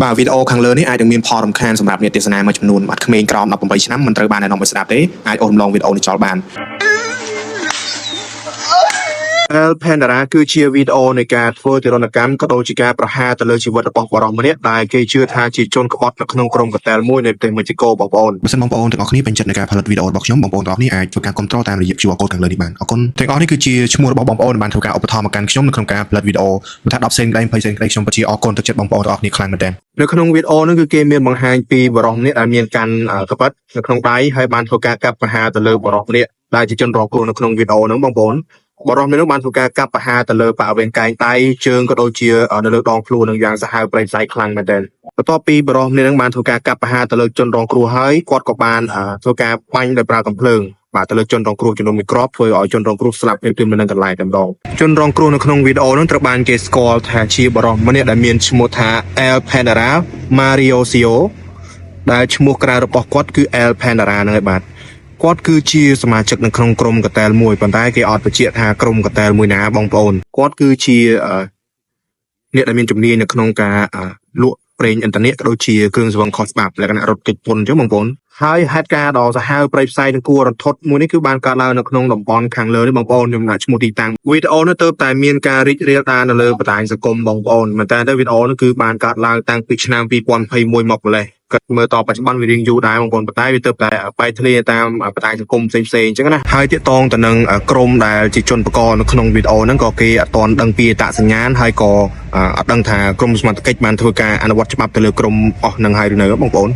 បាទវីដេអូខាងលើនេះអាចនឹងមានផលរំខានសម្រាប់អ្នកទស្សនាមួយចំនួនបាទក្មេងក្រោម18ឆ្នាំមិនត្រូវបានណែនាំឲ្យស្ដាប់ទេអាចអូសរំលងវីដេអូនេះចោលបាន El Pandora គឺជាវីដេអូនៃការធ្វើទរណកម្មក៏ដូចជាការប្រហារទៅលើជីវិតរបស់បរិសុទ្ធម្នាក់ដែលគេជឿថាជាជនក្បត់នៅក្នុងក្រុមកតេលមួយនៃប្រទេសមិចកូបងប្អូនបើសិនបងប្អូនទាំងអស់គ្នាពេញចិត្តនឹងការផលិតវីដេអូរបស់ខ្ញុំបងប្អូនទាំងអស់គ្នាអាចធ្វើការគ្រប់គ្រងតាមរយៈ QR code ខាងលើនេះបានអរគុណទាំងអស់នេះគឺជាឈ្មោះរបស់បងប្អូនបានធ្វើការឧបត្ថម្ភមកកាន់ខ្ញុំនៅក្នុងការផលិតវីដេអូមិនថា10សេនក្តី20សេនក្តីខ្ញុំពិតជាអរគុណទឹកចិត្តបងប្អូនទាំងអស់គ្នាខ្លាំងមែនទែននៅក្នុងវីដេអូនេះគឺគេមានបង្ហាញពីបរិសុទ្ធម្នាក់ដែលមានកាន់កប៉ិតនៅក្នុងដៃហើយបានធ្វើការកាប់ប្រហារទៅលើបរិសុទ្ធម្នាក់ដែលជាជនរងគ្រោះនៅក្នុងវីដេអូហ្នឹងបងប្អូនបរិសុទ្ធនេះបានធ្វើការកាប់ប្រហារទៅលើបរិវេណកែងដៃជើងក៏ដូចជានៅលើដងខ្លួននឹងយ៉ាងសាហាវប្រៃផ្សៃខ្លាំងមែនទែនបន្ទាប់ពីបរិសុទ្ធនេះបានធ្វើការកាប់ប្រហារទៅលើជនរងគ្រោះហើយគាត់ក៏បានធ្វើការបាញ់ដោយប្រើកាំភ្លើងបាទទៅលើជនរងគ្រោះចំនួន1គ្រាប់ធ្វើឲ្យជនរងគ្រោះស្លាប់ភ្លាមៗនៅនឹងកន្លែងតែម្ដងជនរងគ្រោះនៅក្នុងវីដេអូនោះត្រូវបានគេស្គាល់ថាជាបរិសុទ្ធម្នាក់ដែលមានឈ្មោះថា El Pandora Mariosio ដែលឈ្មោះក្រៅរបស់គាត់គឺ El Pandora ហ្នឹងហើយបាទគាត់គឺជាសមាជិកនៅក្នុងក្រុមកតេលមួយប៉ុន្តែគេអត់បញ្ជាក់ថាក្រុមកតេលមួយណាបងប្អូនគាត់គឺជាអ្នកដែលមានជំនាញនៅក្នុងការលក់ប្រេងឥន្ធនៈក៏ដូចជាគ្រឿងស្រវឹងខុសច្បាប់លក្ខណៈរត់គេចពន្ធអញ្ចឹងបងប្អូនហើយហេតុការណ៍ដ៏សាហាវប្រៃផ្សៃនិងគួររន្ធត់មួយនេះគឺបានកើតឡើងនៅក្នុងតំបន់ខាងលើនេះបងប្អូនខ្ញុំដាក់ឈ្មោះទីតាំងវីដេអូនេះទើបតែមានការរីករាលដាលនៅលើបណ្ដាញសង្គមបងប្អូនមែនតើវីដេអូនេះគឺបានកើតឡើងតាំងពីឆ្នាំ2021មកម្លេះគាត់មើលតបច្ចុប្បន្នវារៀងយូរដែរបងប្អូនប៉ុន្តែវាទើបតែបែកធ្លាយតាមបណ្ដាញសង្គមផ្សេងៗអញ្ចឹងណាហើយទាក់ទងទៅនឹងក្រុមដែលជាជនបកនៅក្នុងវីដេអូហ្នឹងក៏គេអត់ទាន់ដឹងពីអត្តសញ្ញាណហើយក៏អត់ដឹងថាក្រុមសមត្ថកិច្ចបានធ្វើការអនុវត្តច្បាប់ទៅលើក្រុមអស់នឹងហើយឬនៅបងប្អូន